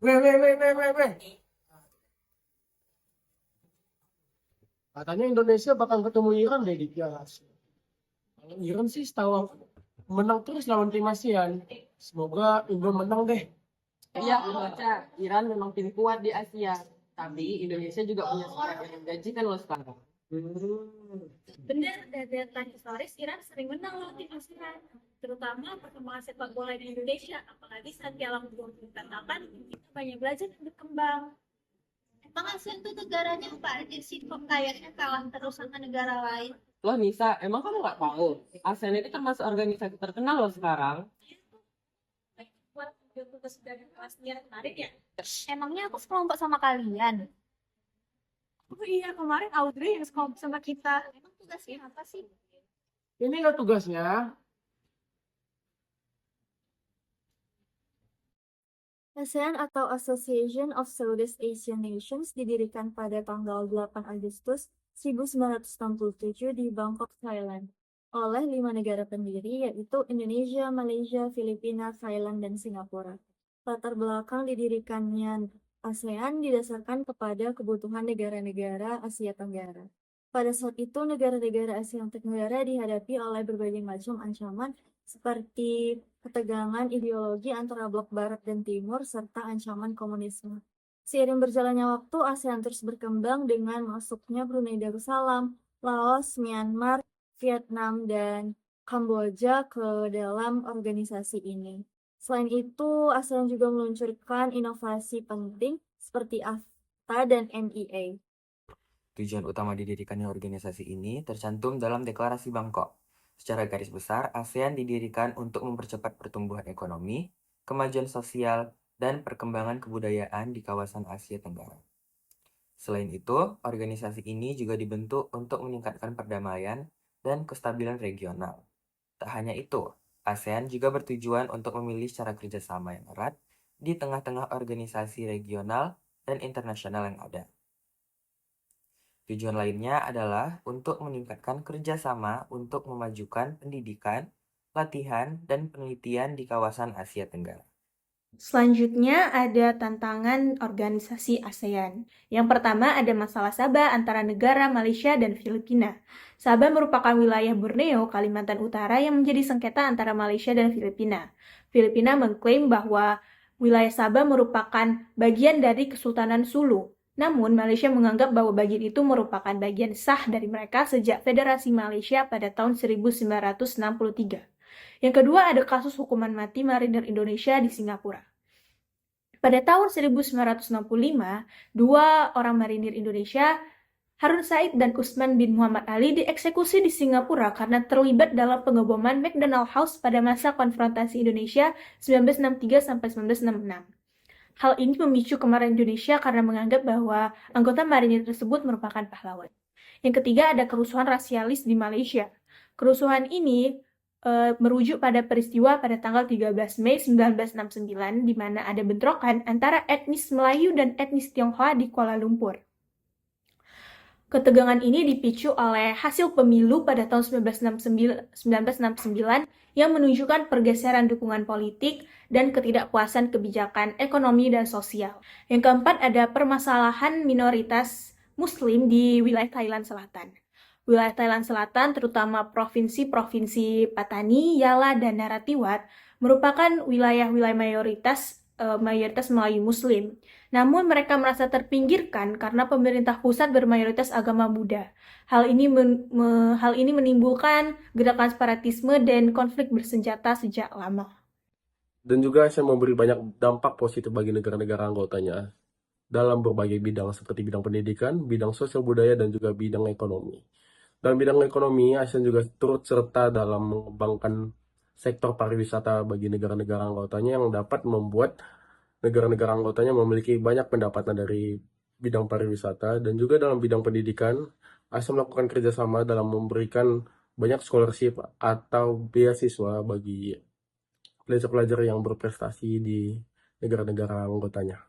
Weh. Katanya Indonesia bakal ketemu Iran deh di Piala Asia. Kalau Iran sih setahu aku menang terus lawan tim ASEAN. Semoga Indo menang deh. Iya, aku baca Iran memang tim kuat di Asia, tapi Indonesia juga punya sejarah yang menjanjikan loh sekarang. Hmm. Benar, dari data historis Iran sering menang loh tim ASEAN, terutama perkembangan sepak bola di Indonesia, apalagi saat Piala Dunia dikatakan kita banyak belajar dan berkembang. Emang ASEAN tuh negaranya apa aja sih kok kayaknya kalah terus sama negara lain? Loh Nisa, emang kamu nggak tahu? ASEAN itu termasuk organisasi terkenal loh sekarang. Buat tugas dari kelasnya menarik ya. Emangnya aku sekelompok sama kalian? Oh iya, kemarin Audrey yang sekelompok sama kita. Emang tugasnya apa sih? Ini loh tugasnya. ASEAN atau Association of Southeast Asian Nations didirikan pada tanggal 8 Agustus 1967 di Bangkok, Thailand, oleh 5 negara pendiri yaitu Indonesia, Malaysia, Filipina, Thailand, dan Singapura. Latar belakang didirikannya ASEAN didasarkan kepada kebutuhan negara-negara Asia Tenggara. Pada saat itu, negara-negara Asia Tenggara dihadapi oleh berbagai macam ancaman seperti ketegangan ideologi antara blok Barat dan Timur, serta ancaman komunisme. Seiring berjalannya waktu, ASEAN terus berkembang dengan masuknya Brunei Darussalam, Laos, Myanmar, Vietnam, dan Kamboja ke dalam organisasi ini. Selain itu, ASEAN juga meluncurkan inovasi penting seperti AFTA dan MEA. Tujuan utama didirikannya organisasi ini tercantum dalam Deklarasi Bangkok. Secara garis besar, ASEAN didirikan untuk mempercepat pertumbuhan ekonomi, kemajuan sosial, dan perkembangan kebudayaan di kawasan Asia Tenggara. Selain itu, organisasi ini juga dibentuk untuk meningkatkan perdamaian dan kestabilan regional. Tak hanya itu, ASEAN juga bertujuan untuk memilih cara kerjasama yang erat di tengah-tengah organisasi regional dan internasional yang ada. Tujuan lainnya adalah untuk meningkatkan kerjasama untuk memajukan pendidikan, latihan, dan penelitian di kawasan Asia Tenggara. Selanjutnya ada tantangan organisasi ASEAN. Yang pertama ada masalah Sabah antara negara Malaysia dan Filipina. Sabah merupakan wilayah Borneo, Kalimantan Utara yang menjadi sengketa antara Malaysia dan Filipina. Filipina mengklaim bahwa wilayah Sabah merupakan bagian dari Kesultanan Sulu. Namun, Malaysia menganggap bahwa bagian itu merupakan bagian sah dari mereka sejak Federasi Malaysia pada tahun 1963. Yang kedua ada kasus hukuman mati marinir Indonesia di Singapura. Pada tahun 1965, dua orang marinir Indonesia, Harun Said dan Usman bin Muhammad Ali, dieksekusi di Singapura karena terlibat dalam pengeboman McDonald House pada masa konfrontasi Indonesia 1963-1966. Hal ini memicu kemarahan Indonesia karena menganggap bahwa anggota marinir tersebut merupakan pahlawan. Yang ketiga ada kerusuhan rasialis di Malaysia. Kerusuhan ini merujuk pada peristiwa pada tanggal 13 Mei 1969 di mana ada bentrokan antara etnis Melayu dan etnis Tionghoa di Kuala Lumpur. Ketegangan ini dipicu oleh hasil pemilu pada tahun 1969 yang menunjukkan pergeseran dukungan politik dan ketidakpuasan kebijakan ekonomi dan sosial. Yang keempat ada permasalahan minoritas Muslim di wilayah Thailand Selatan. Wilayah Thailand Selatan, terutama provinsi-provinsi Patani, Yala, dan Narathiwat, merupakan wilayah-wilayah mayoritas Melayu Muslim. Namun mereka merasa terpinggirkan karena pemerintah pusat bermayoritas agama Buddha. Hal ini menimbulkan gerakan separatisme dan konflik bersenjata sejak lama. Dan juga ASEAN memberi banyak dampak positif bagi negara-negara anggotanya dalam berbagai bidang seperti bidang pendidikan, bidang sosial budaya, dan juga bidang ekonomi. Dalam bidang ekonomi, ASEAN juga turut serta dalam mengembangkan sektor pariwisata bagi negara-negara anggotanya yang dapat membuat negara-negara anggotanya memiliki banyak pendapatan dari bidang pariwisata. Dan juga dalam bidang pendidikan, ASEAN melakukan kerjasama dalam memberikan banyak scholarship atau beasiswa bagi pelajar-pelajar yang berprestasi di negara-negara anggotanya.